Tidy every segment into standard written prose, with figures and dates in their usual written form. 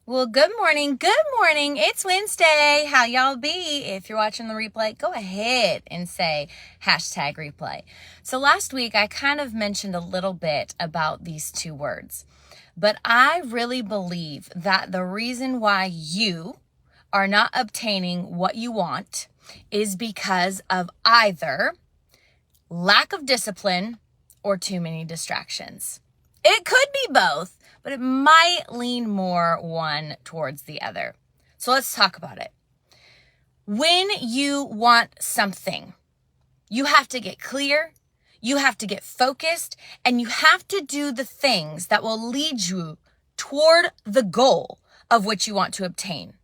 Well, good morning. Good morning. It's Wednesday. How y'all be? If you're watching the replay, go ahead and say #replay. So last week, I kind of mentioned a little bit about these two words, but I really believe that the reason why you are not obtaining what you want is because of either lack of discipline or too many distractions. It could be both, but it might lean more one towards the other. So let's talk about it. When you want something, you have to get clear, you have to get focused, and you have to do the things that will lead you toward the goal of which you want to obtain.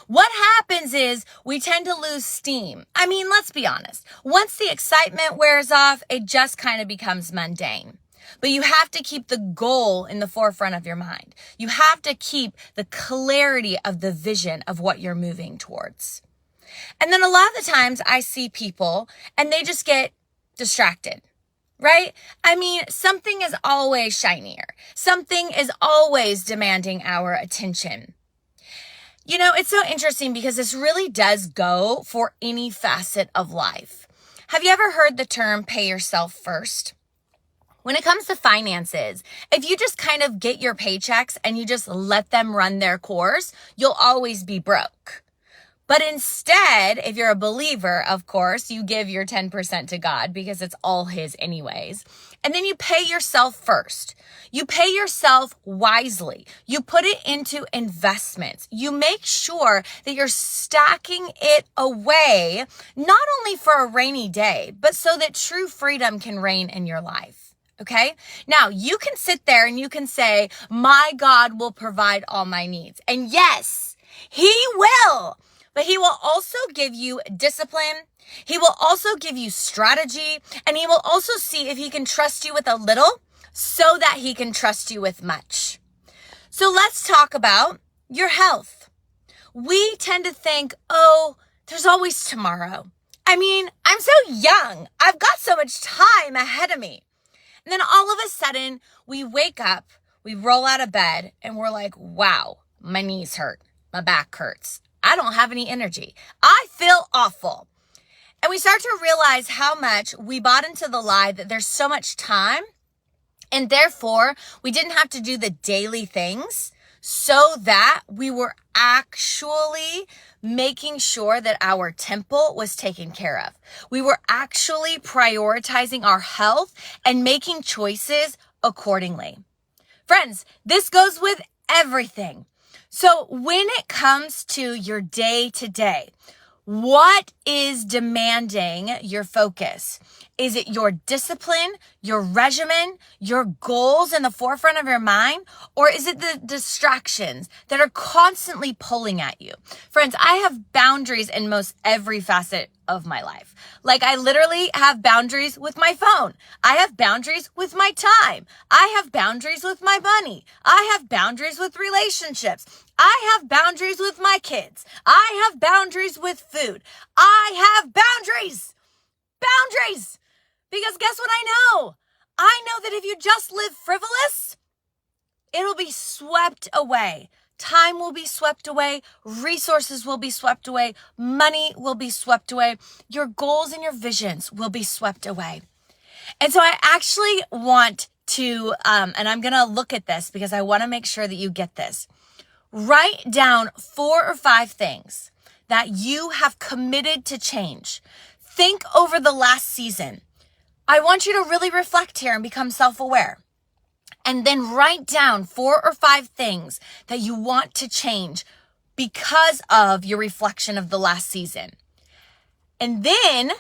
What happens is we tend to lose steam. I mean, let's be honest. Once the excitement wears off, it just kind of becomes mundane. But you have to keep the goal in the forefront of your mind. You have to keep the clarity of the vision of what you're moving towards. And then a lot of the times I see people and they just get distracted, right? I mean, something is always shinier. Something is always demanding our attention. You know, it's so interesting because this really does go for any facet of life. Have you ever heard the term pay yourself first? When it comes to finances, if you just kind of get your paychecks and you just let them run their course, you'll always be broke. But instead, if you're a believer, of course, you give your 10% to God because it's all His anyways. And then you pay yourself first. You pay yourself wisely. You put it into investments. You make sure that you're stacking it away, not only for a rainy day, but so that true freedom can reign in your life. Okay. Now you can sit there and you can say, my God will provide all my needs. And yes, He will, but He will also give you discipline. He will also give you strategy, and He will also see if He can trust you with a little so that He can trust you with much. So let's talk about your health. We tend to think, oh, there's always tomorrow. I mean, I'm so young. I've got so much time ahead of me. And then all of a sudden, we wake up, we roll out of bed, and we're like, wow, my knees hurt, my back hurts. I don't have any energy. I feel awful. And we start to realize how much we bought into the lie that there's so much time, and therefore, we didn't have to do the daily things so that we were actually making sure that our temple was taken care of. We were actually prioritizing our health and making choices accordingly. Friends, this goes with everything. So when it comes to your day to day, what is demanding your focus? Is it your discipline, your regimen, your goals in the forefront of your mind? Or is it the distractions that are constantly pulling at you? Friends, I have boundaries in most every facet of my life. Like I literally have boundaries with my phone. I have boundaries with my time. I have boundaries with my money. I have boundaries with relationships. I have boundaries with my kids. I have boundaries with food. I have boundaries. Boundaries. Because guess what I know? I know that if you just live frivolous, it'll be swept away. Time will be swept away. Resources will be swept away. Money will be swept away. Your goals and your visions will be swept away. And so I actually want to, and I'm going to look at this because I want to make sure that you get this. Write down 4 or 5 things that you have committed to change. Think over the last season. I want you to really reflect here and become self-aware. And then write down 4 or 5 things that you want to change because of your reflection of the last season. And then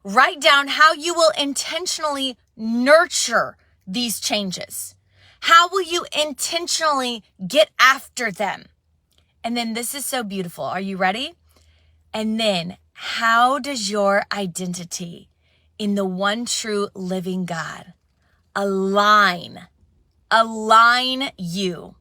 write down how you will intentionally nurture these changes. How will you intentionally get after them? And then this is so beautiful. Are you ready? And then how does your identity in the one true living God align you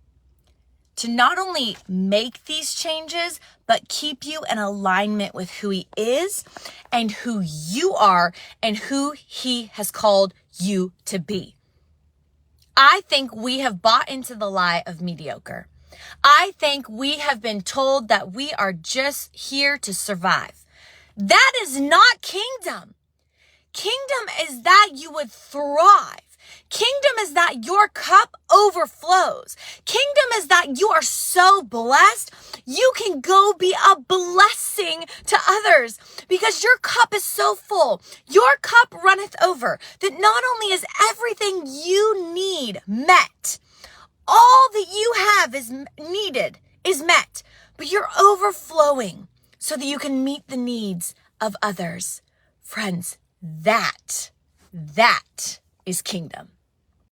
to not only make these changes, but keep you in alignment with who He is and who you are and who He has called you to be? I think we have bought into the lie of mediocre. I think we have been told that we are just here to survive. That is not kingdom. Kingdom is that you would thrive. Kingdom is that your cup overflows. Kingdom is that you are so blessed, you can go be a blessing to others because your cup is so full. Your cup runneth over, that not only is everything you need met, all that you have is needed, is met, but you're overflowing so that you can meet the needs of others. Friends, that is kingdom.